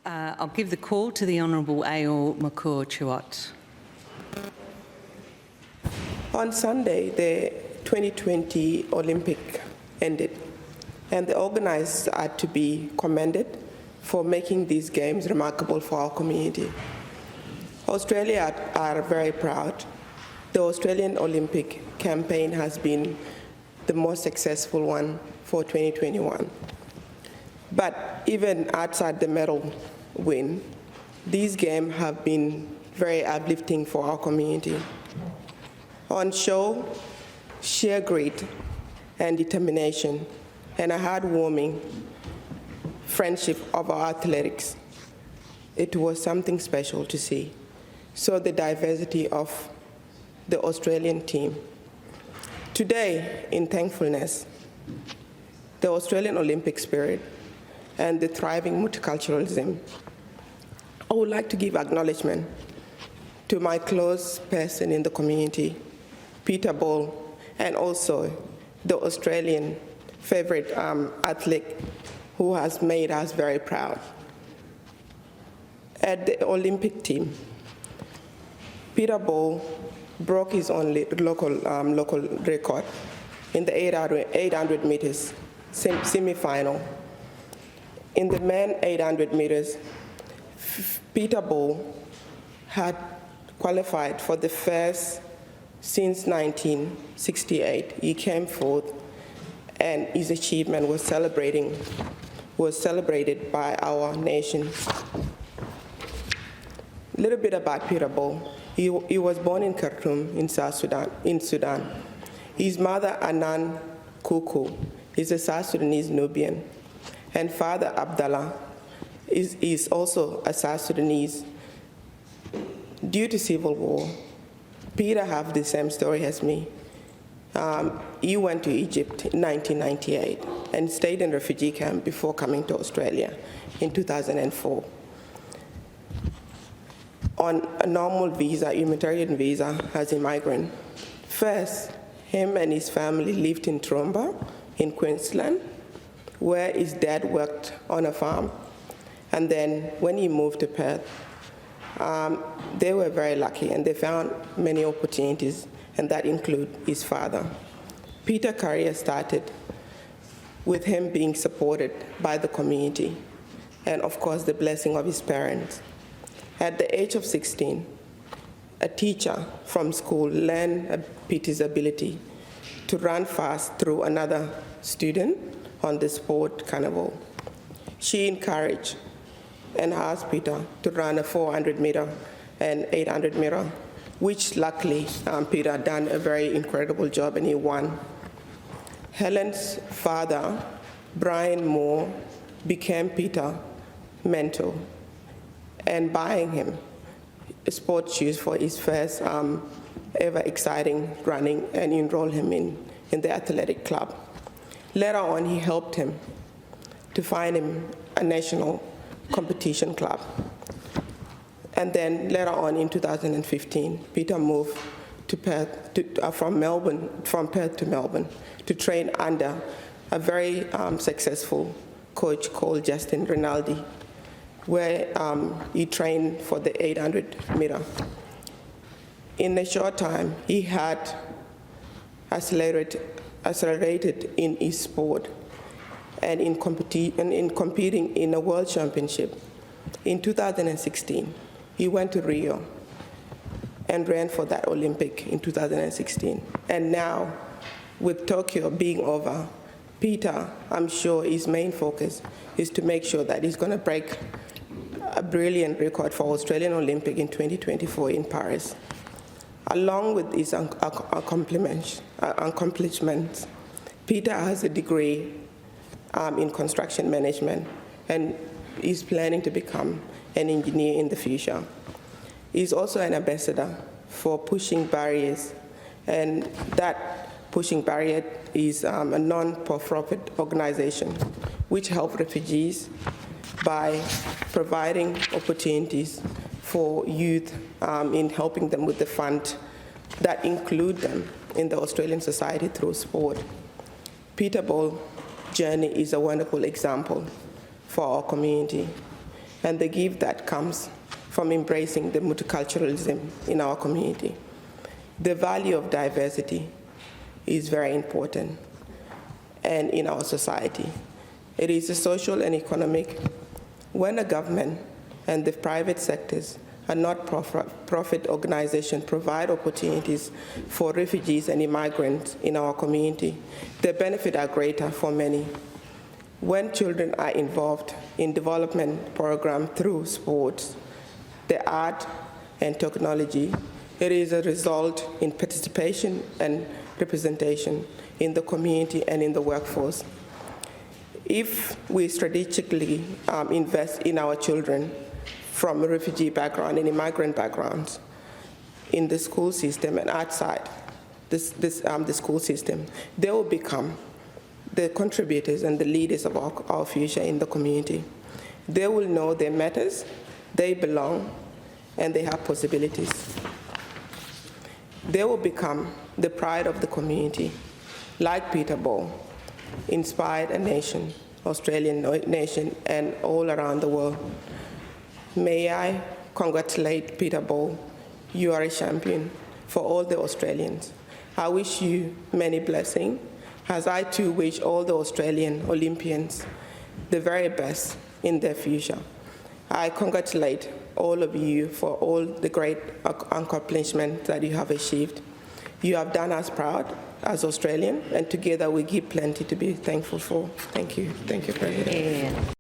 I'll give the call to the Honourable Ayor Makur-Chuot. On Sunday, the 2020 Olympic ended, and the organisers are to be commended for making these games remarkable for our community. Australia are very proud. The Australian Olympic campaign has been the most successful one for 2021. But even outside the medal win, these games have been very uplifting for our community. On show, sheer grit and determination and a heartwarming friendship of our athletics. It was something special to see. So the diversity of the Australian team. Today, in thankfulness, the Australian Olympic spirit and the thriving multiculturalism, I would like to give acknowledgement to my close person in the community, Peter Bol, and also the Australian favorite athlete who has made us very proud. At the Olympic team, Peter Bol broke his own local record in the 800 meters semi-final. In the men 800 meters, Peter Bol had qualified for the first since 1968. He came forth, and his achievement was celebrated by our nation. A little bit about Peter Bol. He was born in Khartoum in Sudan. His mother, Anan Kuku, is a South Sudanese Nubian, and father, Abdallah, is also a South Sudanese. Due to civil war, Peter has the same story as me. He went to Egypt in 1998 and stayed in refugee camp before coming to Australia in 2004. On a normal visa, humanitarian visa, as a migrant. First, him and his family lived in Toowoomba in Queensland, where his dad worked on a farm. And then when he moved to Perth, they were very lucky and they found many opportunities, and that include his father. Peter's career started with him being supported by the community and, of course, the blessing of his parents. At the age of 16, a teacher from school learned Peter's ability to run fast through another student on the sport carnival. She encouraged and asked Peter to run a 400-meter and 800-meter, which luckily Peter had done a very incredible job and he won. Helen's father, Brian Moore, became Peter's mentor and buying him sports shoes for his first ever exciting running and enrolled him in the athletic club. Later on, he helped him to find him a national competition club. And then later on in 2015, Peter moved to Perth, from Perth to Melbourne to train under a very successful coach called Justin Rinaldi, where he trained for the 800-meter. In a short time, he had accelerated in his sport and in competing in a world championship. In 2016, he went to Rio and ran for that Olympic in 2016. And now, with Tokyo being over, Peter, I'm sure his main focus is to make sure that he's going to break a brilliant record for Australian Olympic in 2024 in Paris. Along with his accomplishments, Peter has a degree in construction management and is planning to become an engineer in the future. He's also an ambassador for Pushing Barriers, and that Pushing Barrier is a non-profit organization which helps refugees by providing opportunities for youth in helping them with the fund that include them in the Australian society through sport. Peter Bol's journey is a wonderful example for our community. and the gift that comes from embracing the multiculturalism in our community. The value of diversity is very important and in our society. It is a social and economic. When a government and the private sectors and not-profit organizations provide opportunities for refugees and immigrants in our community, the benefits are greater for many. When children are involved in development programs through sports, the art, and technology, it is a result in participation and representation in the community and in the workforce. If we strategically invest in our children from a refugee background and immigrant backgrounds in the school system and outside the school system, they will become the contributors and the leaders of our future in the community. They will know their matters, they belong, and they have possibilities. They will become the pride of the community, like Peter Bol, inspired a nation, Australian nation, and all around the world. May I congratulate Peter Bol. You are a champion for all the Australians. I wish you many blessings, as I too wish all the Australian Olympians the very best in their future. I congratulate all of you for all the great accomplishments that you have achieved. You have done us proud as Australians, and together we give plenty to be thankful for. Thank you. Thank you, President.